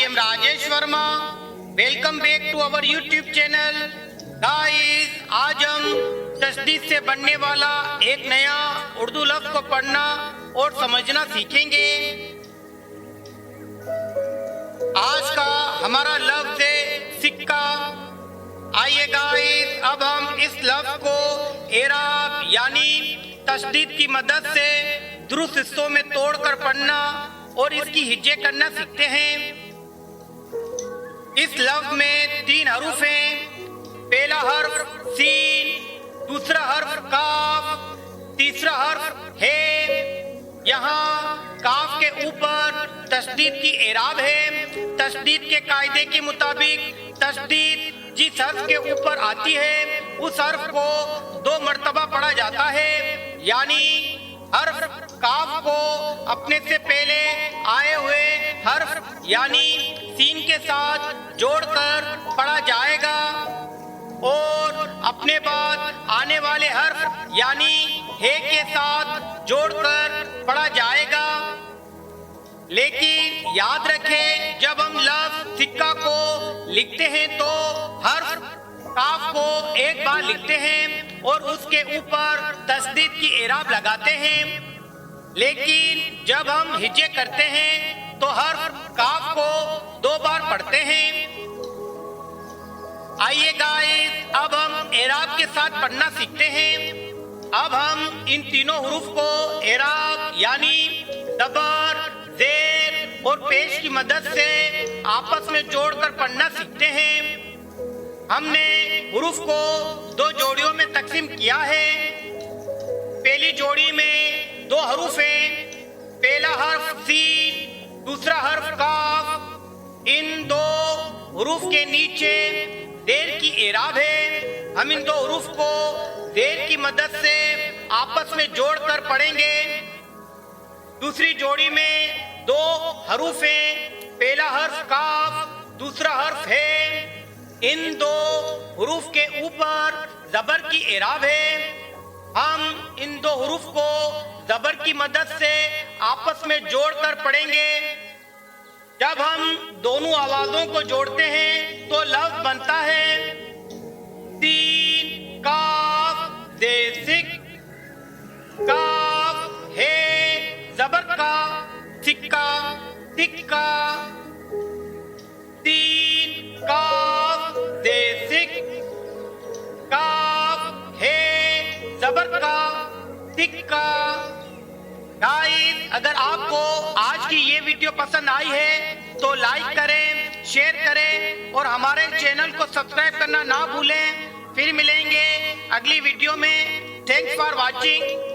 am Rajesh Verma. Welcome back to our YouTube channel. Guys, आज हम तशदीद से बनने वाला एक नया उर्दू लफ्ज को पढ़ना और समझना सीखेंगे। आज का हमारा लफ्ज है सिक्का। आइए गाइस, अब हम इस लफ्ज को एराब यानी तशदीद की मदद से दुरुस्त हिस्सों में तोड़कर पढ़ना और इसकी हिज्जे करना सीखते हैं। इस लफ्ज में 3 हरूफ हैं। पहला हर्फ सीन, दूसरा हर्फ काफ, तीसरा हर्फ है। यहाँ काफ के ऊपर तशदीद की एराब है। तशदीद के कायदे के मुताबिक तशदीद जिस हर्फ के ऊपर आती है उस हर्फ को 2 मर्तबा पढ़ा जाता है, यानी हर्फ काफ को अपने से पहले आए हुए हर्फ यानी सीन के साथ जोड़कर पढ़ा जाएगा और अपने बाद आने वाले हर्फ यानी हे के साथ जोड़कर पढ़ा जाएगा। लेकिन याद रखें, जब हम लफ्ज सिक्का को लिखते हैं तो हर्फ काफ को एक बार लिखते हैं और उसके ऊपर तशदीद की एराब लगाते हैं। लेकिन जब हम हिज्जे करते हैं तो हर्फ काफ को 2 बार पढ़ते हैं। आइए गाइस, अब हम एराब के साथ पढ़ना सीखते हैं। अब हम इन तीनों हुरूफ को एराब यानी ज़बर, ज़ेर और पेश की मदद से आपस में जोड़कर पढ़ना सीखते हैं। हमने हुरूफ को 2 जोड़ियों में तकसीम किया है। पहली जोड़ी में 2 हरूफ हैं। पहला हर्फ सीन, दूसरा हर्फ काफ। इन 2 हुरूफ के नीचे ज़ेर की एराब है। हम इन 2 हुरूफ को ज़ेर की मदद से आपस में जोड़कर पढ़ेंगे। दूसरी जोड़ी में 2 हरूफ हैं। पहला हर्फ काफ, दूसरा हर्फ है। इन 2 हुरूफ के ऊपर ज़बर की एराब है। हम इन 2 हुरूफ को ज़बर की मदद से आपस में जोड़कर पढ़ेंगे। जब हम दोनों आवाजों को जोड़ते हैं तो लफ्ज बनता है सीन काफ दे सिक, काफ है ज़बर का, सिक्का सिक्का। सीन काफ दे सिक, काफ है ज़बर का, सिक्का। गाइस, अगर आपको आज की ये वीडियो पसंद आई है तो लाइक करें, शेयर करें और हमारे चैनल को सब्सक्राइब करना ना भूलें। फिर मिलेंगे अगली वीडियो में। Thanks for watching.